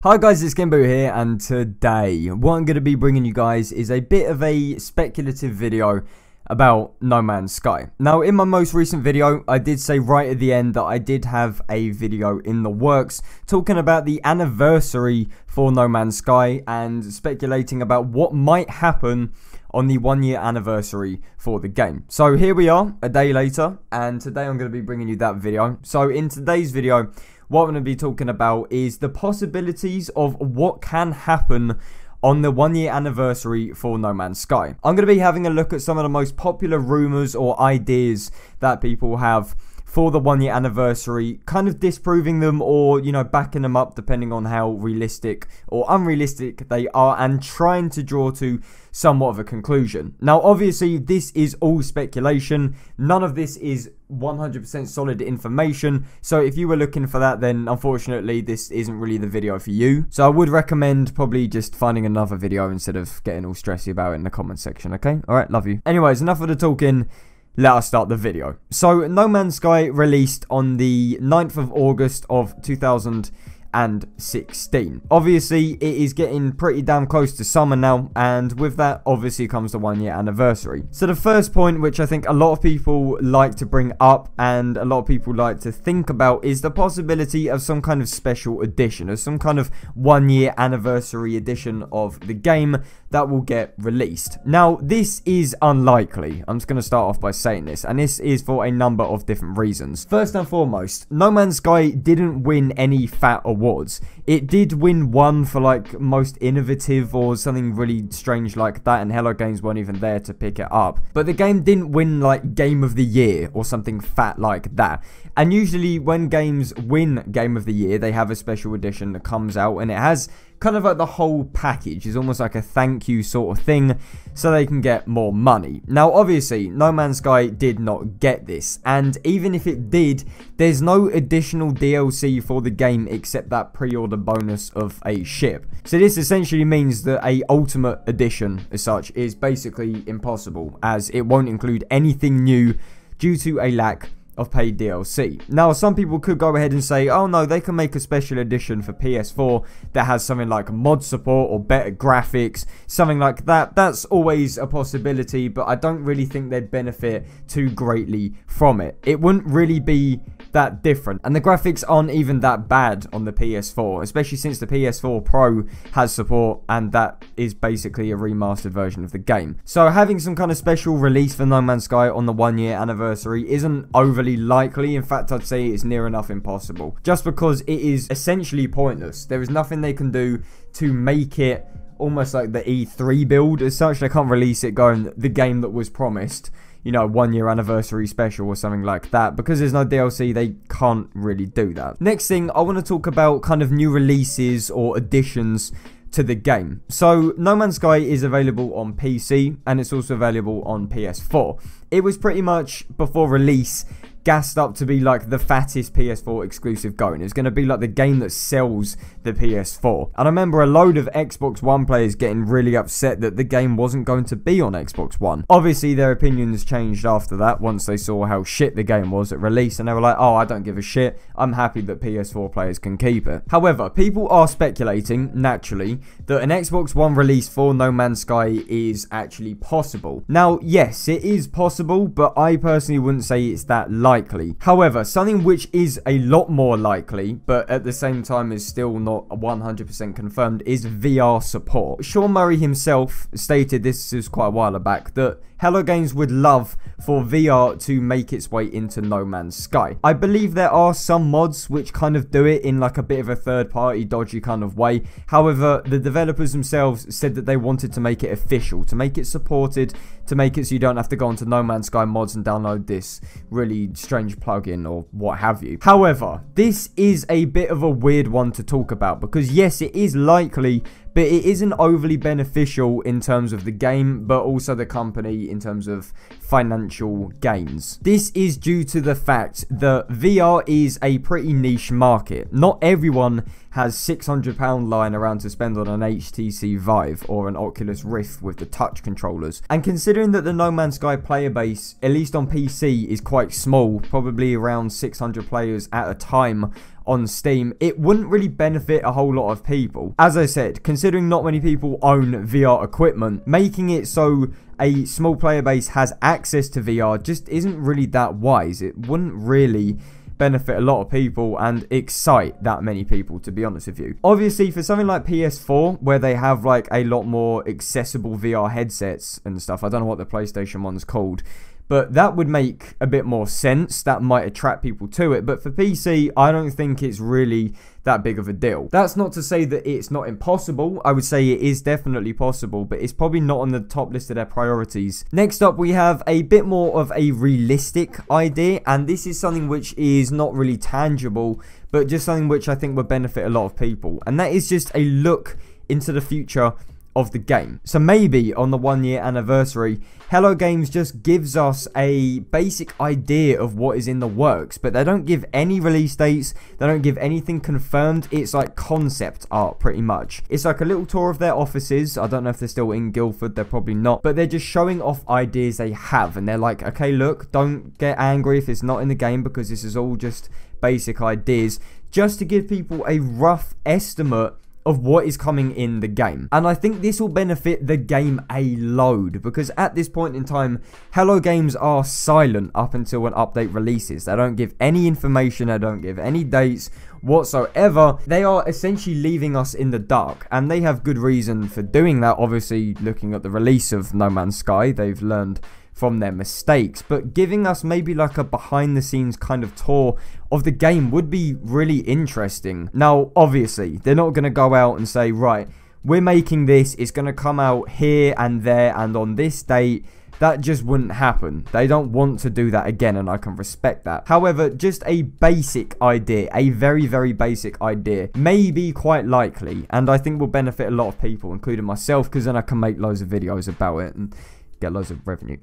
Hi guys, it's SkintBoot here, and today what I'm going to be bringing you guys is a bit of a speculative video about No Man's Sky. Now, in my most recent video, I did say right at the end that I did have a video in the works talking about the anniversary for No Man's Sky and speculating about what might happen on the 1 year anniversary for the game. So here we are, a day later, and today I'm going to be bringing you that video. So in today's video, what I'm going to be talking about is the possibilities of what can happen on the 1 year anniversary for No Man's Sky. I'm going to be having a look at some of the most popular rumors or ideas that people have for the 1 year anniversary, kind of disproving them or, you know, backing them up depending on how realistic or unrealistic they are, and trying to draw to somewhat of a conclusion. Now, obviously, this is all speculation. None of this is 100% solid information. So if you were looking for that, then unfortunately, this isn't really the video for you. So I would recommend probably just finding another video instead of getting all stressy about it in the comment section, okay? All right, love you. Anyways, enough of the talking. Let us start the video. So, No Man's Sky released on the 9th of August of 2016. Obviously, it is getting pretty damn close to summer now, and with that, obviously, comes the 1 year anniversary. So, the first point, which I think a lot of people like to bring up, and a lot of people like to think about, is the possibility of some kind of special edition, or some kind of 1 year anniversary edition of the game that will get released. Now, this is unlikely. I'm just going to start off by saying this, and this is for a number of different reasons. First and foremost, No Man's Sky didn't win any fat awards. It did win one for like most innovative or something really strange like that, and Hello Games weren't even there to pick it up. But the game didn't win like Game of the Year or something fat like that. And usually when games win Game of the Year, they have a special edition that comes out, and it has kind of like the whole package. Is almost like a thank you sort of thing, so they can get more money. Now, obviously, No Man's Sky did not get this, and even if it did, there's no additional DLC for the game except that pre-order bonus of a ship. So this essentially means that a ultimate edition as such is basically impossible, as it won't include anything new due to a lack of paid DLC. Now, some people could go ahead and say, oh no, they can make a special edition for PS4 that has something like mod support or better graphics, something like that. That's always a possibility, but I don't really think they'd benefit too greatly from it. It wouldn't really be that different, and the graphics aren't even that bad on the PS4, especially since the PS4 Pro has support, and that is basically a remastered version of the game. So having some kind of special release for No Man's Sky on the 1 year anniversary isn't overly likely. In fact, I'd say it's near enough impossible, just because it is essentially pointless. There is nothing they can do to make it almost like the E3 build as such. They can't release it going the game that was promised, you know, 1 year anniversary special or something like that. Because there's no DLC, they can't really do that. Next thing, I want to talk about kind of new releases or additions to the game. So, No Man's Sky is available on PC, and it's also available on PS4. It was pretty much, before release, gassed up to be like the fattest PS4 exclusive going. It's going to be like the game that sells the PS4. And I remember a load of Xbox One players getting really upset that the game wasn't going to be on Xbox One. Obviously, their opinions changed after that once they saw how shit the game was at release, and they were like, oh, I don't give a shit. I'm happy that PS4 players can keep it. However, people are speculating, naturally, that an Xbox One release for No Man's Sky is actually possible. Now, yes, it is possible, but I personally wouldn't say it's that likely. However, something which is a lot more likely, but at the same time is still not 100% confirmed, is VR support. Sean Murray himself stated, this is quite a while back, that Hello Games would love for VR to make its way into No Man's Sky. I believe there are some mods which kind of do it in like a bit of a third-party dodgy kind of way. However, the developers themselves said that they wanted to make it official, to make it supported, to make it so you don't have to go onto No Man's Sky mods and download this really strange plugin or what have you. However, this is a bit of a weird one to talk about, because yes, it is likely, but it isn't overly beneficial in terms of the game, but also the company in terms of financial gains. This is due to the fact that VR is a pretty niche market. Not everyone has £600 lying around to spend on an HTC Vive or an Oculus Rift with the touch controllers. And considering that the No Man's Sky player base, at least on PC, is quite small, probably around 600 players at a time on Steam, it wouldn't really benefit a whole lot of people. As I said, considering not many people own VR equipment, making it so a small player base has access to VR just isn't really that wise. It wouldn't really benefit a lot of people and excite that many people, to be honest with you. Obviously, for something like PS4, where they have like a lot more accessible VR headsets and stuff, I don't know what the PlayStation one's called, but that would make a bit more sense. That might attract people to it. But for PC, I don't think it's really that big of a deal. That's not to say that it's not impossible. I would say it is definitely possible, but it's probably not on the top list of their priorities. Next up, we have a bit more of a realistic idea, and this is something which is not really tangible, but just something which I think would benefit a lot of people. And that is just a look into the future of the game. So maybe on the 1-year anniversary, Hello Games just gives us a basic idea of what is in the works, but they don't give any release dates, they don't give anything confirmed. It's like concept art pretty much. It's like a little tour of their offices. I don't know if they're still in Guildford, they're probably not, but they're just showing off ideas they have, and they're like, okay, look, don't get angry if it's not in the game, because this is all just basic ideas, just to give people a rough estimate of what is coming in the game. And I think this will benefit the game a load, because at this point in time, Hello Games are silent up until an update releases. They don't give any information, they don't give any dates whatsoever. They are essentially leaving us in the dark, and they have good reason for doing that. Obviously, looking at the release of No Man's Sky, they've learned from their mistakes, but giving us maybe like a behind the scenes kind of tour of the game would be really interesting. Now, obviously, they're not going to go out and say, right, we're making this, it's going to come out here and there and on this date. That just wouldn't happen. They don't want to do that again, and I can respect that. However, just a basic idea, a very, very basic idea, may be quite likely, and I think will benefit a lot of people, including myself, because then I can make loads of videos about it and get loads of revenue.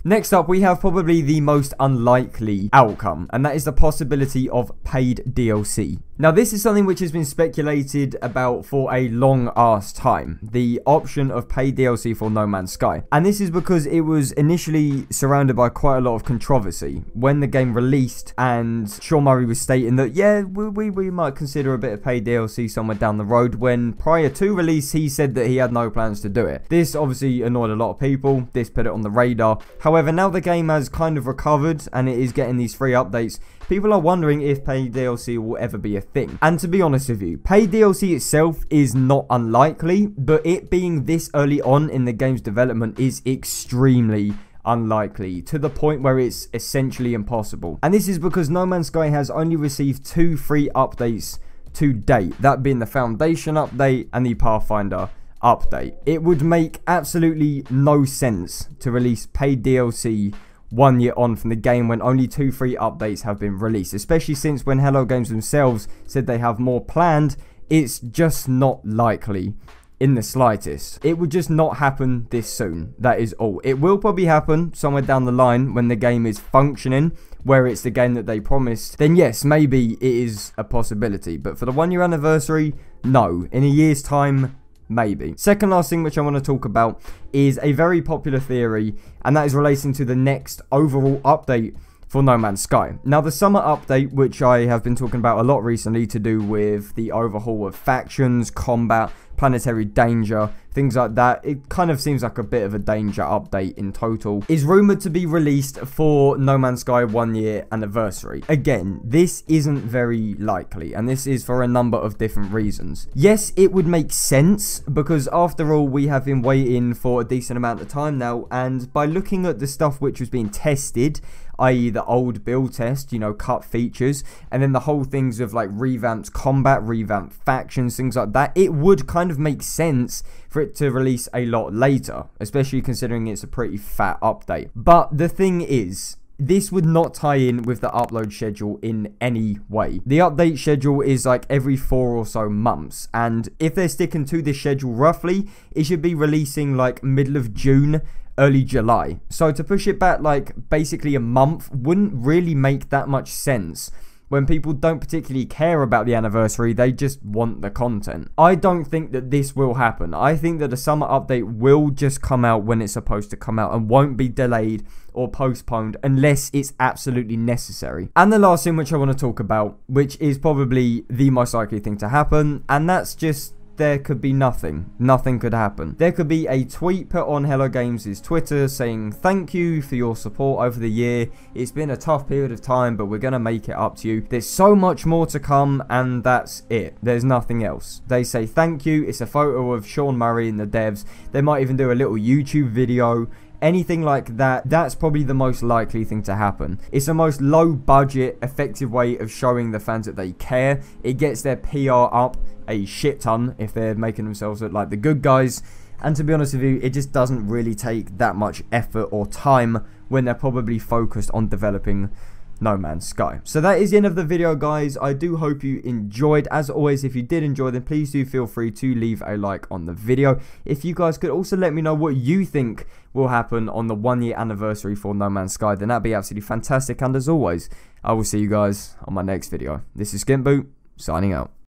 Next up, we have probably the most unlikely outcome, and that is the possibility of paid DLC. Now, this is something which has been speculated about for a long ass time, the option of paid DLC for No Man's Sky. And this is because it was initially surrounded by quite a lot of controversy when the game released, and Sean Murray was stating that, yeah, we might consider a bit of paid DLC somewhere down the road, when prior to release he said that he had no plans to do it. This obviously annoyed a lot of people. This put it on the radar. However, now the game has kind of recovered and it is getting these free updates, people are wondering if paid DLC will ever be a thing. And to be honest with you, paid DLC itself is not unlikely, but it being this early on in the game's development is extremely unlikely, to the point where it's essentially impossible. And this is because No Man's Sky has only received 2 free updates to date, that being the Foundation update and the Pathfinder update. It would make absolutely no sense to release paid DLC 1 year on from the game when only 2 free updates have been released, especially since when Hello Games themselves said they have more planned. It's just not likely in the slightest. It would just not happen this soon. That is all. It will probably happen somewhere down the line when the game is functioning, where it's the game that they promised. Then yes, maybe it is a possibility, but for the 1 year anniversary, no. In a year's time, maybe. Second last thing which I want to talk about is a very popular theory, and that is relating to the next overall update for No Man's Sky. Now, the summer update, which I have been talking about a lot recently, to do with the overhaul of factions, combat, planetary danger, things like that. It kind of seems like a bit of a danger update in total, is rumored to be released for No Man's Sky 1 year anniversary. Again, this isn't very likely, and this is for a number of different reasons. Yes, it would make sense, because after all, we have been waiting for a decent amount of time now, and by looking at the stuff which was being tested, i.e. the old build test, you know, cut features, and then the whole things of like revamped combat, revamped factions, things like that, it would kind of make sense for it to release a lot later, especially considering it's a pretty fat update. But the thing is, this would not tie in with the upload schedule in any way. The update schedule is like every 4 or so months, and if they're sticking to this schedule roughly, it should be releasing like middle of June, early July. So to push it back like basically a month wouldn't really make that much sense, when people don't particularly care about the anniversary, they just want the content. I don't think that this will happen. I think that the summer update will just come out when it's supposed to come out and won't be delayed or postponed unless it's absolutely necessary. And the last thing which I want to talk about, which is probably the most likely thing to happen, and that's just there could be nothing. Nothing could happen. There could be a tweet put on Hello Games' Twitter saying, "Thank you for your support over the year. It's been a tough period of time, but we're going to make it up to you. There's so much more to come," and that's it. There's nothing else. They say thank you. It's a photo of Sean Murray and the devs. They might even do a little YouTube video. Anything like that, that's probably the most likely thing to happen. It's the most low budget, effective way of showing the fans that they care. It gets their PR up a shit ton if they're making themselves look like the good guys. And to be honest with you, it just doesn't really take that much effort or time when they're probably focused on developing No Man's Sky. So that is the end of the video, guys. I do hope you enjoyed. As always, if you did enjoy, then please do feel free to leave a like on the video. If you guys could also let me know what you think will happen on the 1 year anniversary for No Man's Sky, then that'd be absolutely fantastic. And as always, I will see you guys on my next video. This is SkintBoot, signing out.